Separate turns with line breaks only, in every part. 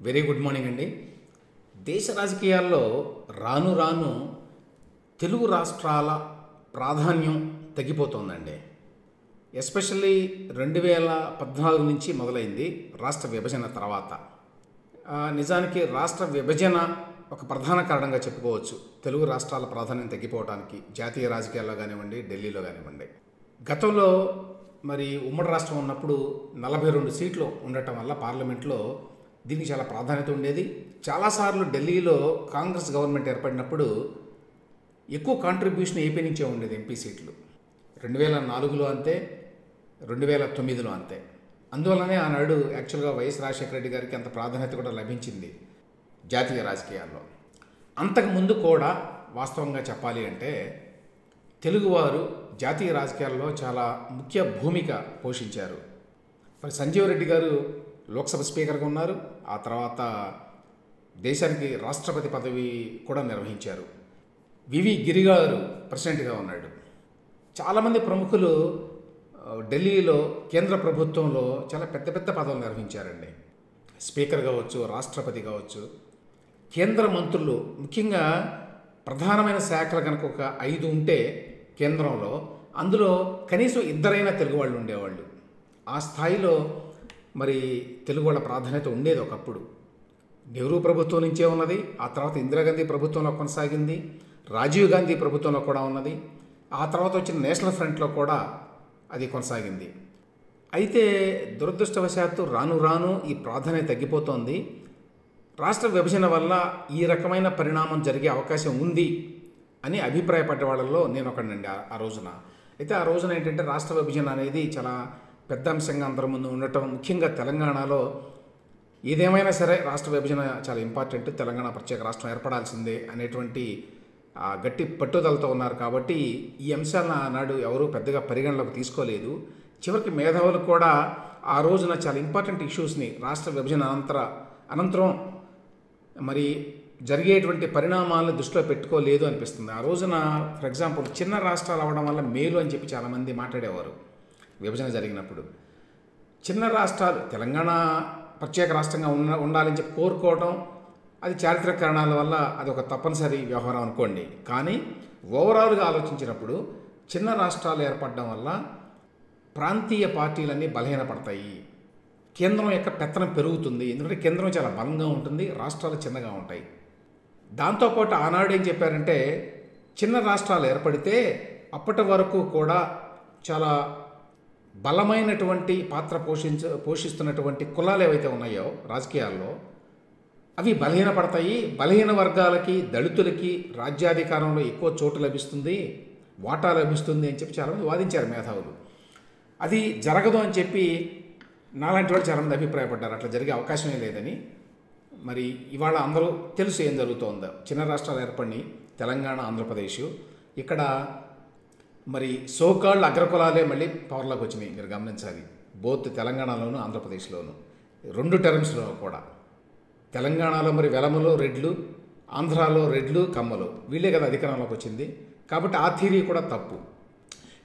Very good morning అండి. దేశ రాజకీయాల్లో రాను రాను తెలుగు రాష్ట్రాల ప్రాధాన్యం తగ్గిపోతుందండి. ఎస్పెషల్లీ 2014 నుంచి మొదలైంది రాష్ట్ర విభజన తర్వాత. నిజానికి రాష్ట్ర విభజన ఒక ప్రధాన కారణంగా చెప్పుకోవచ్చు తెలుగు రాష్ట్రాల ప్రాధాన్యం తగ్గిపోవడానికి, జాతీయ రాజకీయాల్లో కానివ్వండి, ఢిల్లీలో కానివ్వండి. గతంలో మరి ఉమ్మడి రాష్ట్రం ఉన్నప్పుడు 42 సీట్లు ఉండటం వల్ల పార్లమెంట్లో దీనికి చాలా ప్రాధాన్యత ఉండేది. చాలాసార్లు ఢిల్లీలో కాంగ్రెస్ గవర్నమెంట్ ఏర్పడినప్పుడు ఎక్కువ కాంట్రిబ్యూషన్ ఏపీ నుంచే ఉండేది. ఎంపీ సీట్లు 2004లో అంతే, 2009లో అంతే. అందువల్లనే ఆనాడు యాక్చువల్గా వైఎస్ రాజశేఖర రెడ్డి గారికి అంత ప్రాధాన్యత కూడా లభించింది జాతీయ రాజకీయాల్లో. అంతకుముందు కూడా వాస్తవంగా చెప్పాలి అంటే తెలుగువారు జాతీయ రాజకీయాల్లో చాలా ముఖ్య భూమిక పోషించారు. మరి సంజీవ్ రెడ్డి గారు లోక్సభ స్పీకర్గా ఉన్నారు. ఆ తర్వాత దేశానికి రాష్ట్రపతి పదవి కూడా నిర్వహించారు. వివి గిరి గారు ప్రెసిడెంట్గా ఉన్నాడు. చాలామంది ప్రముఖులు ఢిల్లీలో కేంద్ర ప్రభుత్వంలో చాలా పెద్ద పెద్ద పదవులు నిర్వహించారండి. స్పీకర్ కావచ్చు, రాష్ట్రపతి కావచ్చు, కేంద్ర మంత్రులు, ముఖ్యంగా ప్రధానమైన శాఖలు కనుక ఒక 5 ఉంటే కేంద్రంలో, అందులో కనీసం 2 తెలుగు వాళ్ళు ఉండేవాళ్ళు. ఆ స్థాయిలో మరి తెలుగు వాళ్ళ ప్రాధాన్యత ఉండేది ఒకప్పుడు. నెహ్రూ ప్రభుత్వం నుంచే ఉన్నది, ఆ తర్వాత ఇందిరాగాంధీ ప్రభుత్వంలో కొనసాగింది, రాజీవ్ గాంధీ ప్రభుత్వంలో కూడా ఉన్నది, ఆ తర్వాత వచ్చిన నేషనల్ ఫ్రంట్లో కూడా అది కొనసాగింది. అయితే దురదృష్టవశాత్తు రాను రాను ఈ ప్రాధాన్యత తగ్గిపోతోంది. రాష్ట్ర విభజన వల్ల ఈ రకమైన పరిణామం జరిగే అవకాశం ఉంది అని అభిప్రాయపడ్డ వాళ్ళలో నేను ఒకడినండి ఆ రోజున. అయితే ఆ రోజున ఏంటంటే రాష్ట్ర విభజన అనేది చాలా పెద్ద అంశంగా అందరి ముందు ఉండటం, ముఖ్యంగా తెలంగాణలో ఏదేమైనా సరే రాష్ట్ర విభజన చాలా ఇంపార్టెంట్, తెలంగాణ ప్రత్యేక రాష్ట్రం ఏర్పడాల్సిందే అనేటువంటి గట్టి పట్టుదలతో ఉన్నారు. కాబట్టి ఈ అంశాలను ఆనాడు ఎవరూ పెద్దగా పరిగణలోకి తీసుకోలేదు. చివరికి మేధావులు కూడా ఆ రోజున చాలా ఇంపార్టెంట్ ఇష్యూస్ని రాష్ట్ర విభజన అనంతరం మరి జరిగేటువంటి పరిణామాలను దృష్టిలో పెట్టుకోలేదు అనిపిస్తుంది. ఆ రోజున ఫర్ ఎగ్జాంపుల్ చిన్న రాష్ట్రాలు అవ్వడం వల్ల మేలు అని చెప్పి చాలామంది మాట్లాడేవారు. విభజన జరిగినప్పుడు చిన్న రాష్ట్రాలు తెలంగాణ ప్రత్యేక రాష్ట్రంగా ఉండాలని చెప్పి కోరుకోవడం, అది చారిత్రక కారణాల వల్ల అది ఒక తప్పనిసరి వ్యవహారం అనుకోండి. కానీ ఓవరాల్గా ఆలోచించినప్పుడు చిన్న రాష్ట్రాలు ఏర్పడడం వల్ల ప్రాంతీయ పార్టీలన్నీ బలహీనపడతాయి, కేంద్రం యొక్క పెత్తనం పెరుగుతుంది. ఎందుకంటే కేంద్రం చాలా బలంగా ఉంటుంది, రాష్ట్రాలు చిన్నగా ఉంటాయి. దాంతోపాటు ఆనాడు ఏం చెప్పారంటే చిన్న రాష్ట్రాలు ఏర్పడితే అప్పటి వరకు కూడా చాలా బలమైనటువంటి పాత్ర పోషిస్తున్నటువంటి కులాలు ఏవైతే ఉన్నాయో రాజకీయాల్లో అవి బలహీనపడతాయి, బలహీన వర్గాలకి, దళితులకి రాజ్యాధికారంలో ఎక్కువ చోటు లభిస్తుంది, వాటా లభిస్తుంది అని చెప్పి చాలామంది వాదించారు మేధావులు. అది జరగదు అని చెప్పి నాలాంటి వాళ్ళు చాలామంది అభిప్రాయపడ్డారు, అట్లా జరిగే అవకాశమే లేదని. మరి ఇవాళ అందరూ తెలుసు ఏం జరుగుతోందో. చిన్న రాష్ట్రాలు ఏర్పడి తెలంగాణ, ఆంధ్రప్రదేశ్, ఇక్కడ మరి సోకాళ్ళు అగ్రకులాలే మళ్ళీ పవర్లోకి వచ్చినాయి. మీరు గమనించాలి, బోత్ తెలంగాణలోను ఆంధ్రప్రదేశ్లోను 2 టర్మ్స్లో కూడా. తెలంగాణలో మరి వెలమలు, రెడ్లు, ఆంధ్రాలో రెడ్లు, కమ్మలు, వీళ్ళే కదా అధికారంలోకి వచ్చింది. కాబట్టి ఆ థియరీ కూడా తప్పు.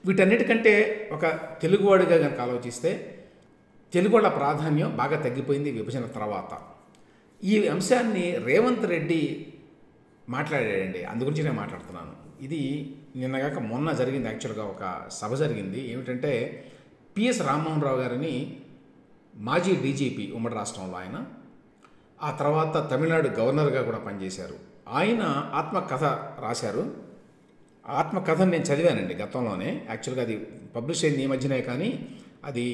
వీటన్నిటికంటే ఒక తెలుగువాడిగా కనుక ఆలోచిస్తే తెలుగు వాళ్ళ ప్రాధాన్యం బాగా తగ్గిపోయింది విభజన తర్వాత. ఈ అంశాన్ని రేవంత్ రెడ్డి మాట్లాడాడండి, అందు గురించి నేను మాట్లాడుతున్నాను. ఇది నిన్నగాక మొన్న జరిగింది. యాక్చువల్గా ఒక సభ జరిగింది. ఏమిటంటే పిఎస్ రామ్మోహన్ రావు గారిని మాజీ డీజీపీ ఉమ్మడి రాష్ట్రంలో ఆయన, ఆ తర్వాత తమిళనాడు గవర్నర్గా కూడా పనిచేశారు. ఆయన ఆత్మకథ రాశారు. ఆత్మకథను నేను చదివానండి గతంలోనే. యాక్చువల్గా అది పబ్లిష్ అయింది ఈ మధ్యనే, కానీ అది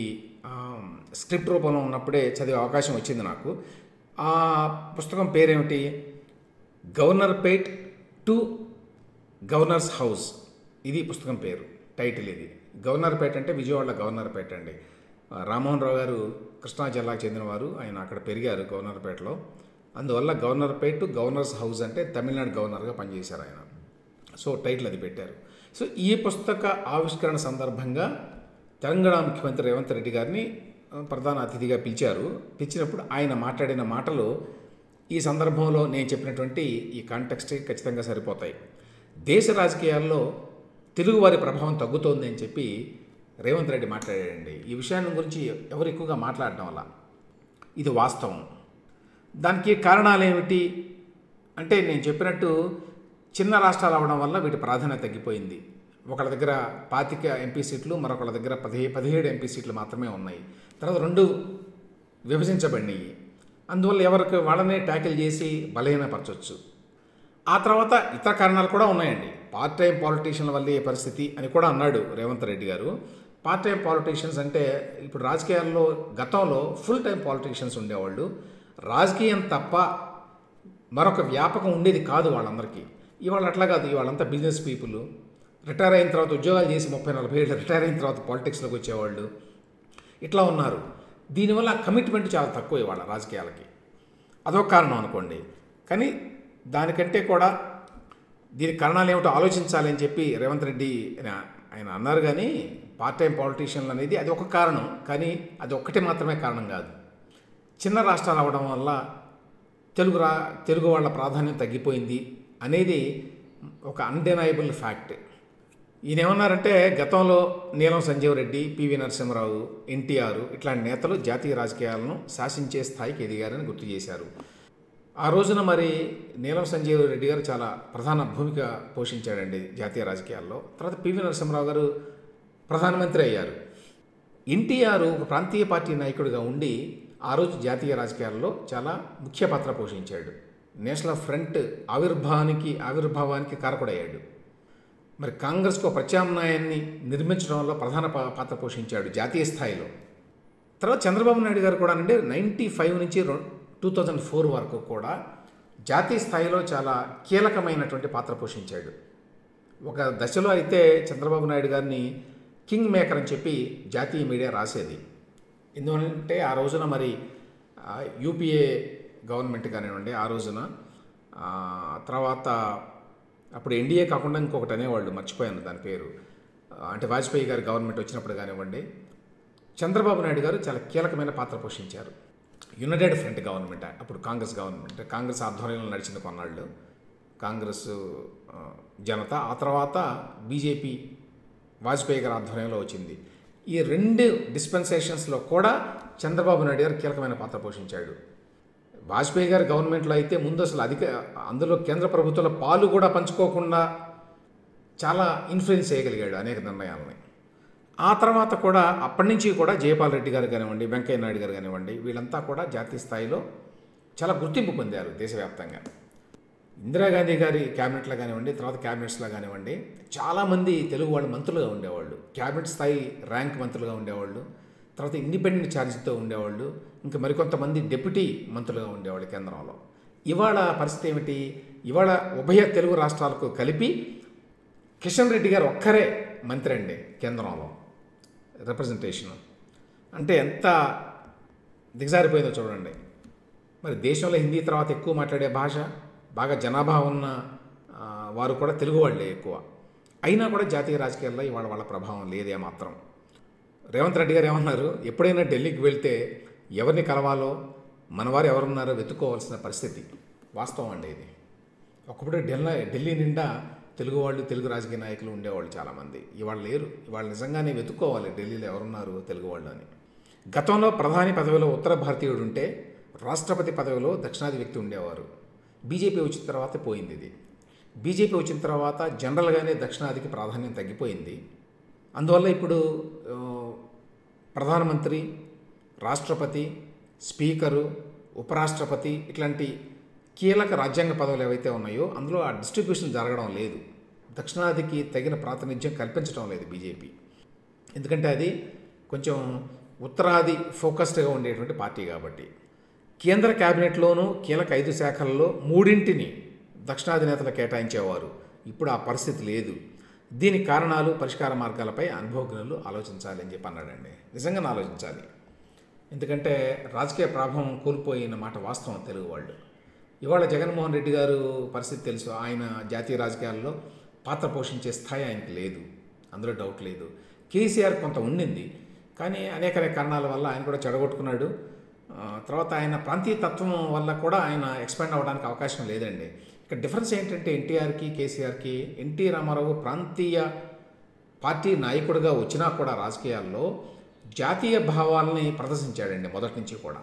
స్క్రిప్ట్ రూపంలో ఉన్నప్పుడే చదివే అవకాశం వచ్చింది నాకు. ఆ పుస్తకం పేరేమిటి? గవర్నర్పేట్ టు గవర్నర్స్ హౌస్, ఇది పుస్తకం పేరు, టైటిల్. ఇది గవర్నర్పేట అంటే విజయవాడ గవర్నర్పేట అండి. రామ్మోహన్ రావు గారు కృష్ణా జిల్లాకు చెందినవారు, ఆయన అక్కడ పెరిగారు గవర్నర్పేటలో. అందువల్ల గవర్నర్పేట్ టు గవర్నర్స్ హౌస్ అంటే తమిళనాడు గవర్నర్గా పనిచేశారు ఆయన. సో టైటిల్ అది పెట్టారు. సో ఈ పుస్తక ఆవిష్కరణ సందర్భంగా తెలంగాణ ముఖ్యమంత్రి రేవంత్ రెడ్డి గారిని ప్రధాన అతిథిగా పిలిచినప్పుడు ఆయన మాట్లాడిన మాటలు ఈ సందర్భంలో నేను చెప్పినటువంటి ఈ కాంటెక్స్ట్కి ఖచ్చితంగా సరిపోతాయి. దేశ రాజకీయాల్లో తెలుగువారి ప్రభావం తగ్గుతోంది అని చెప్పి రేవంత్ రెడ్డి మాట్లాడాడండి. ఈ విషయాన్ని గురించి ఎవరు ఎక్కువగా మాట్లాడడం వల్ల ఇది వాస్తవం. దానికి కారణాలు ఏమిటి అంటే నేను చెప్పినట్టు చిన్న రాష్ట్రాలు అవ్వడం వల్ల వీటి ప్రాధాన్యత తగ్గిపోయింది. ఒకళ్ళ దగ్గర 25 ఎంపీ సీట్లు, మరొకళ్ళ దగ్గర 17 ఎంపీ సీట్లు మాత్రమే ఉన్నాయి. తర్వాత 2 విభజించబడినాయి. అందువల్ల ఎవరికి వాళ్ళనే ట్యాకిల్ చేసి బలహీనపరచవచ్చు. ఆ తర్వాత ఇతర కారణాలు కూడా ఉన్నాయండి. పార్ట్ టైం పాలిటీషియన్ల వల్లే ఈ పరిస్థితి అని కూడా అన్నాడు రేవంత్ రెడ్డి గారు. పార్ట్ టైం పాలిటీషియన్స్ అంటే ఇప్పుడు రాజకీయాల్లో గతంలో ఫుల్ టైం పాలిటీషియన్స్ ఉండేవాళ్ళు. రాజకీయం తప్ప మరొక వ్యాపకం ఉండేది కాదు వాళ్ళందరికీ. ఇవాళ అట్లా కాదు. ఇవాళంతా బిజినెస్ పీపుల్, రిటైర్ అయిన తర్వాత ఉద్యోగాలు చేసి 30-40 ఏళ్ళు రిటైర్ అయిన తర్వాత పాలిటిక్స్లోకి వచ్చేవాళ్ళు ఇట్లా ఉన్నారు. దీనివల్ల కమిట్మెంట్ చాలా తక్కువ ఇవాళ రాజకీయాలకి. అదొక కారణం అనుకోండి. కానీ దానికంటే కూడా దీనికి కారణాలు ఏమిటో ఆలోచించాలి అని చెప్పి రేవంత్ రెడ్డి ఆయన అన్నారు. కానీ పార్ట్ టైం పాలిటీషియన్లు అనేది అది ఒక కారణం, కానీ అది ఒక్కటే మాత్రమే కారణం కాదు. చిన్న రాష్ట్రాలు అవ్వడం వల్ల తెలుగు వాళ్ళ ప్రాధాన్యం తగ్గిపోయింది అనేది ఒక అన్డెనయబుల్ ఫ్యాక్ట్. ఈయన ఏమన్నారంటే గతంలో నీలం సంజీవ్ రెడ్డి, పివి నరసింహరావు, ఎన్టీఆర్ ఇట్లాంటి నేతలు జాతీయ రాజకీయాలను శాసించే స్థాయికి ఎదిగారని గుర్తు చేశారు. ఆ రోజున మరి నీలం సంజీవ్ రెడ్డి గారు చాలా ప్రధాన భూమిక పోషించాడండి జాతీయ రాజకీయాల్లో. తర్వాత పివి నరసింహరావు గారు ప్రధానమంత్రి అయ్యారు. ఎన్టీఆర్ ఒక ప్రాంతీయ పార్టీ నాయకుడిగా ఉండి ఆ రోజు జాతీయ రాజకీయాల్లో చాలా ముఖ్య పాత్ర పోషించాడు. నేషనల్ ఫ్రంట్ ఆవిర్భావానికి కారకుడయ్యాడు. మరి కాంగ్రెస్కు ప్రత్యామ్నాయాన్ని నిర్మించడంలో ప్రధాన పాత్ర పోషించాడు జాతీయ స్థాయిలో. తర్వాత చంద్రబాబు నాయుడు గారు కూడా అంటే 95 నుంచి 2004 వరకు కూడా జాతీయ స్థాయిలో చాలా కీలకమైనటువంటి పాత్ర పోషించాడు. ఒక దశలో అయితే చంద్రబాబు నాయుడు గారిని కింగ్ మేకర్ అని చెప్పి జాతీయ మీడియా రాసేది. ఎందుకంటే ఆ రోజున మరి యూపీఏ గవర్నమెంట్ కానివ్వండి, ఆ రోజున తర్వాత అప్పుడు ఎన్డీఏ కాకుండా ఇంకొకటి అనేవాళ్ళు, మర్చిపోయాను దాని పేరు. అంటే వాజ్పేయి గారి గవర్నమెంట్ వచ్చినప్పుడు కానివ్వండి, చంద్రబాబు నాయుడు గారు చాలా కీలకమైన పాత్ర పోషించారు. యునైటెడ్ ఫ్రంట్ గవర్నమెంట్ అప్పుడు కాంగ్రెస్ గవర్నమెంట్, కాంగ్రెస్ ఆధ్వర్యంలో నడిచింది కొన్నాళ్ళు కాంగ్రెస్ జనత. ఆ తర్వాత బీజేపీ వాజ్పేయి గారి ఆధ్వర్యంలో వచ్చింది. ఈ 2 డిస్పెన్సేషన్స్లో కూడా చంద్రబాబు నాయుడు గారు కీలకమైన పాత్ర పోషించాడు. వాజ్పేయి గారి గవర్నమెంట్లో అయితే ముందు అసలు అందులో కేంద్ర ప్రభుత్వంలో పాలు కూడా పంచుకోకుండా చాలా ఇన్ఫ్లుయెన్స్ చేయగలిగాడు అనేక నిర్ణయాలని. ఆ తర్వాత కూడా అప్పటి నుంచి కూడా జయపాల్ రెడ్డి గారు కానివ్వండి, వెంకయ్య నాయుడు గారు కానివ్వండి, వీళ్ళంతా కూడా జాతీయ స్థాయిలో చాలా గుర్తింపు పొందారు దేశవ్యాప్తంగా. ఇందిరాగాంధీ గారి క్యాబినెట్లో కానివ్వండి, తర్వాత క్యాబినెట్స్లో కానివ్వండి, చాలామంది తెలుగు వాళ్ళు మంత్రులుగా ఉండేవాళ్ళు, క్యాబినెట్ స్థాయి ర్యాంక్ మంత్రులుగా ఉండేవాళ్ళు, తర్వాత ఇండిపెండెంట్ ఛార్జీతో ఉండేవాళ్ళు, ఇంకా మరికొంతమంది డిప్యూటీ మంత్రులుగా ఉండేవాళ్ళు కేంద్రంలో. ఇవాళ పరిస్థితి ఏమిటి? ఇవాళ ఉభయ తెలుగు రాష్ట్రాలకు కలిపి కిషన్ రెడ్డి గారు ఒక్కరే మంత్రి అండి కేంద్రంలో రిప్రజెంటేషన్. అంటే ఎంత దిగజారిపోయిందో చూడండి. మరి దేశంలో హిందీ తర్వాత ఎక్కువ మాట్లాడే భాష, బాగా జనాభా ఉన్న వారు కూడా తెలుగు వాళ్ళే ఎక్కువ. అయినా కూడా జాతీయ రాజకీయాల్లో ఇవాళ వాళ్ళ ప్రభావం లేదే మాత్రం. రేవంత్ రెడ్డి గారు ఏమన్నారు, ఎప్పుడైనా ఢిల్లీకి వెళ్తే ఎవరిని కలవాలో, మనవారు ఎవరున్నారో వెతుక్కోవాల్సిన పరిస్థితి. వాస్తవం అండి ఇది. ఒకప్పుడు ఢిల్లీ నిండా తెలుగు వాళ్ళు, తెలుగు రాజకీయ నాయకులు ఉండేవాళ్ళు చాలామంది. ఇవాళ లేరు. ఇవాళ నిజంగానే వెతుక్కోవాలి ఢిల్లీలో ఎవరున్నారు తెలుగు వాళ్ళు అని. గతంలో ప్రధాని పదవిలో ఉత్తర భారతీయుడు ఉంటే రాష్ట్రపతి పదవిలో దక్షిణాది వ్యక్తి ఉండేవారు. బీజేపీ వచ్చిన తర్వాత పోయింది ఇది. బీజేపీ వచ్చిన తర్వాత జనరల్గానే దక్షిణాదికి ప్రాధాన్యం తగ్గిపోయింది. అందువల్ల ఇప్పుడు ప్రధానమంత్రి, రాష్ట్రపతి, స్పీకరు, ఉపరాష్ట్రపతి ఇట్లాంటి కీలక రాజ్యాంగ పదవులు ఏవైతే ఉన్నాయో అందులో ఆ డిస్ట్రిబ్యూషన్ జరగడం లేదు. దక్షిణాదికి తగిన ప్రాతినిధ్యం కల్పించడం లేదు బీజేపీ. ఎందుకంటే అది కొంచెం ఉత్తరాది ఫోకస్డ్గా ఉండేటువంటి పార్టీ కాబట్టి. కేంద్ర క్యాబినెట్లోనూ కీలక 5 శాఖల్లో 3 దక్షిణాది నేతలు కేటాయించేవారు. ఇప్పుడు ఆ పరిస్థితి లేదు. దీనికి కారణాలు, పరిష్కార మార్గాలపై అనుభవజ్ఞులు ఆలోచించాలి అని చెప్పి అన్నాడండి. నిజంగానే ఆలోచించాలి. ఎందుకంటే రాజకీయ ప్రభావం కోల్పోయిన మాట వాస్తవం తెలుగు వాళ్ళు. ఇవాళ జగన్మోహన్ రెడ్డి గారు పరిస్థితి తెలుసు. ఆయన జాతీయ రాజకీయాల్లో పాత్ర పోషించే స్థాయి ఆయనకి లేదు, అందులో డౌట్ లేదు. కేసీఆర్ కొంత ఉండింది, కానీ అనేక కారణాల వల్ల ఆయన కూడా చెడగొట్టుకున్నాడు. తర్వాత ఆయన ప్రాంతీయ తత్వం వల్ల కూడా ఆయన ఎక్స్పాండ్ అవ్వడానికి అవకాశం లేదండి. ఇక్కడ డిఫరెన్స్ ఏంటంటే ఎన్టీఆర్కి, కేసీఆర్కి, ఎన్టీ రామారావు ప్రాంతీయ పార్టీ నాయకుడిగా వచ్చినా కూడా రాజకీయాల్లో జాతీయ భావాలని ప్రదర్శించాడండి మొదటి నుంచి కూడా.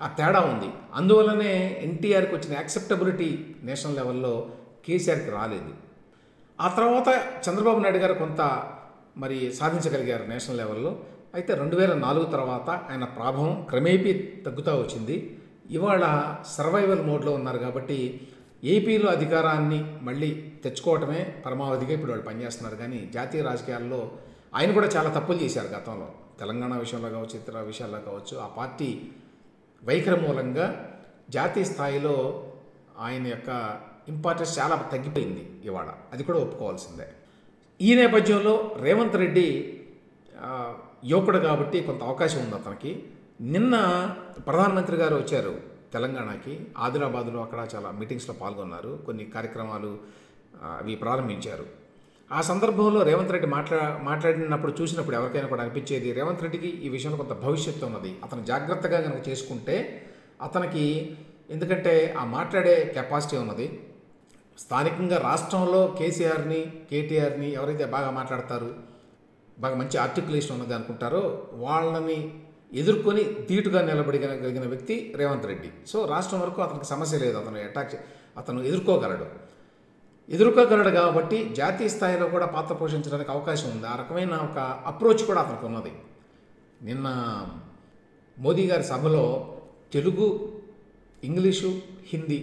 ఆ తేడా ఉంది. అందువల్లనే ఎన్టీఆర్కి వచ్చిన యాక్సెప్టబిలిటీ నేషనల్ లెవెల్లో కేసీఆర్కి రాలేదు. ఆ తర్వాత చంద్రబాబు నాయుడు గారు కొంత మరి సాధించగలిగారు నేషనల్ లెవెల్లో. అయితే 2004 తర్వాత ఆయన ప్రాభవం క్రమేపీ తగ్గుతూ వచ్చింది. ఇవాళ సర్వైవల్ మోడ్లో ఉన్నారు కాబట్టి ఏపీలో అధికారాన్ని మళ్ళీ తెచ్చుకోవటమే పరమావధిగా ఇప్పుడు వాళ్ళు పనిచేస్తున్నారు. కానీ జాతీయ రాజకీయాల్లో ఆయన కూడా చాలా తప్పులు చేశారు గతంలో. తెలంగాణ విషయంలో కావచ్చు, ఇతర విషయాల్లో కావచ్చు. ఆ పార్టీ వైఖరి మూలంగా జాతీయ స్థాయిలో ఆయన యొక్క ఇంపార్టెన్స్ చాలా తగ్గిపోయింది ఇవాళ. అది కూడా ఒప్పుకోవాల్సిందే. ఈ నేపథ్యంలో రేవంత్ రెడ్డి యువకుడు కాబట్టి కొంత అవకాశం ఉంది అతనికి. నిన్న ప్రధానమంత్రి గారు వచ్చారు తెలంగాణకి. ఆదిలాబాద్లో అక్కడ చాలా మీటింగ్స్లో పాల్గొన్నారు. కొన్ని కార్యక్రమాలు అవి ప్రారంభించారు. ఆ సందర్భంలో రేవంత్ రెడ్డి మాట్లాడినప్పుడు చూసినప్పుడు ఎవరికైనా కూడా అనిపించేది, రేవంత్ రెడ్డికి ఈ విషయంలో కొంత భవిష్యత్తు ఉన్నది. అతను జాగ్రత్తగా కనుక చేసుకుంటే అతనికి, ఎందుకంటే ఆ మాట్లాడే కెపాసిటీ ఉన్నది. స్థానికంగా రాష్ట్రంలో కేసీఆర్ని, కేటీఆర్ని ఎవరైతే బాగా మాట్లాడతారు, బాగా మంచి ఆర్టికులేషన్ ఉన్నది అనుకుంటారో వాళ్ళని ఎదుర్కొని ధీటుగా నిలబడగలిగిన వ్యక్తి రేవంత్ రెడ్డి. సో రాష్ట్రం వరకు అతనికి సమస్య లేదు. అతను ఎదుర్కోగలడు కాబట్టి జాతీయ స్థాయిలో కూడా పాత్ర పోషించడానికి అవకాశం ఉంది. ఆ రకమైన ఒక అప్రోచ్ కూడా అతనికి ఉన్నది. నిన్న మోదీ గారి సభలో తెలుగు, ఇంగ్లీషు, హిందీ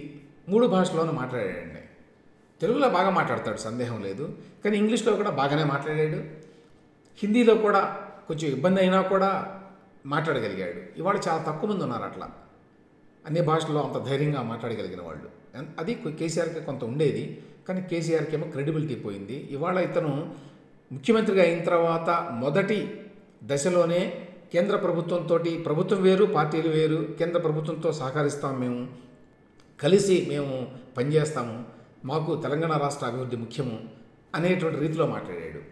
3 భాషల్లోనూ మాట్లాడాడండి. తెలుగులో బాగా మాట్లాడతాడు, సందేహం లేదు. కానీ ఇంగ్లీష్లో కూడా బాగానే మాట్లాడాడు. హిందీలో కూడా కొంచెం ఇబ్బంది అయినా కూడా మాట్లాడగలిగాడు. ఇవాళ చాలా తక్కువ మంది ఉన్నారు అట్లా అన్ని భాషల్లో అంత ధైర్యంగా మాట్లాడగలిగిన వాళ్ళు. అది కేసీఆర్కి కొంత ఉండేది. కానీ కేసీఆర్కి ఏమో క్రెడిబిలిటీ పోయింది. ఇవాళ ఇతను ముఖ్యమంత్రిగా అయిన తర్వాత మొదటి దశలోనే కేంద్ర ప్రభుత్వంతో, ప్రభుత్వం వేరు, పార్టీలు వేరు, కేంద్ర ప్రభుత్వంతో సహకరిస్తాం, కలిసి మేము పనిచేస్తాము, మాకు తెలంగాణ రాష్ట్ర అభివృద్ధి ముఖ్యము అనేటువంటి రీతిలో మాట్లాడాడు.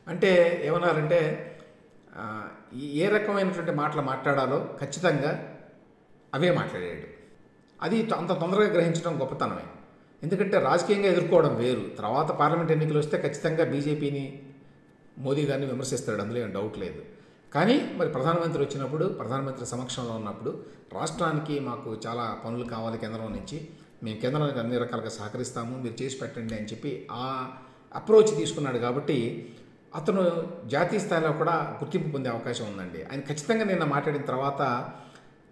అంటే ఏమన్నారంటే ఏ రకమైనటువంటి మాటలు మాట్లాడాలో ఖచ్చితంగా అవే మాట్లాడాడు. అది అంత తొందరగా గ్రహించడం గొప్పతనమే. ఎందుకంటే రాజకీయంగా ఎదుర్కోవడం వేరు. తర్వాత పార్లమెంట్ ఎన్నికలు వస్తే ఖచ్చితంగా బీజేపీని, మోదీ గారిని విమర్శిస్తాడు, అందులో ఏం డౌట్ లేదు. కానీ మరి ప్రధానమంత్రి వచ్చినప్పుడు, ప్రధానమంత్రి సమక్షంలో ఉన్నప్పుడు రాష్ట్రానికి మాకు చాలా పనులు కావాలి కేంద్రం నుంచి, మేము కేంద్రానికి అన్ని రకాలుగా సహకరిస్తాము, మీరు చేసి పెట్టండి అని చెప్పి ఆ అప్రోచ్ తీసుకున్నాడు. కాబట్టి అతను జాతీయ స్థాయిలో కూడా గుర్తింపు పొందే అవకాశం ఉందండి. ఆయన ఖచ్చితంగా నిన్న మాట్లాడిన తర్వాత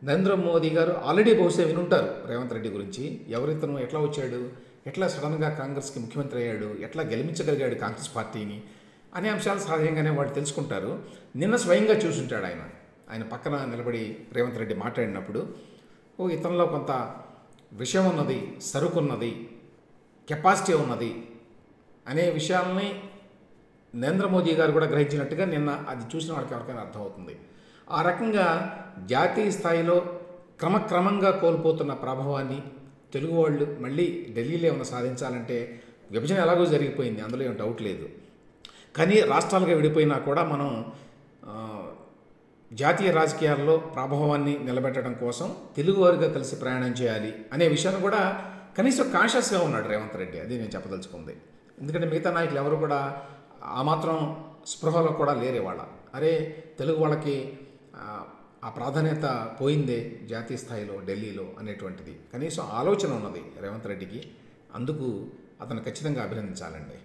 నరేంద్ర మోదీ గారు ఆల్రెడీ బహుశా వినుంటారు రేవంత్ రెడ్డి గురించి. ఎవరితను, ఎట్లా వచ్చాడు, ఎట్లా సడన్గా కాంగ్రెస్కి ముఖ్యమంత్రి అయ్యాడు, ఎట్లా గెలిపించగలిగాడు కాంగ్రెస్ పార్టీని అనే అంశాలు సహజంగానే వాళ్ళు తెలుసుకుంటారు. నిన్న స్వయంగా చూసుంటాడు ఆయన పక్కన నిలబడి రేవంత్ రెడ్డి మాట్లాడినప్పుడు. ఇతనిలో కొంత విషయం ఉన్నది, సరుకున్నది, కెపాసిటీ ఉన్నది అనే విషయాలని నరేంద్ర మోదీ గారు కూడా గ్రహించినట్టుగా నిన్న అది చూసిన వాళ్ళకి ఎవరికైనా అర్థమవుతుంది. ఆ రకంగా జాతీయ స్థాయిలో క్రమక్రమంగా కోల్పోతున్న ప్రభావాన్ని తెలుగు వాళ్ళు మళ్ళీ ఢిల్లీలో ఏమైనా సాధించాలంటే, విభజన ఎలాగో జరిగిపోయింది, అందులో ఏం డౌట్ లేదు. కానీ రాష్ట్రాలుగా విడిపోయినా కూడా మనం జాతీయ రాజకీయాల్లో ప్రభావాన్ని నిలబెట్టడం కోసం తెలుగువారిగా కలిసి ప్రయాణం చేయాలి అనే విషయాన్ని కూడా కనీసం కాన్షియస్గా ఉన్నాడు రేవంత్ రెడ్డి. అది నేను చెప్పదలుచుకుంది. ఎందుకంటే మిగతా నాయకులు ఎవరు కూడా ఆ మాత్రం స్పృహలో కూడా లేరు ఇవాళ. అరే తెలుగు వాళ్ళకి ఆ ప్రాధాన్యత పోయిందే జాతీయ స్థాయిలో ఢిల్లీలో అనేటువంటిది కనీసం ఆలోచన ఉన్నది రేవంత్ రెడ్డికి. అందుకు అతను ఖచ్చితంగా అభినందించాలండి.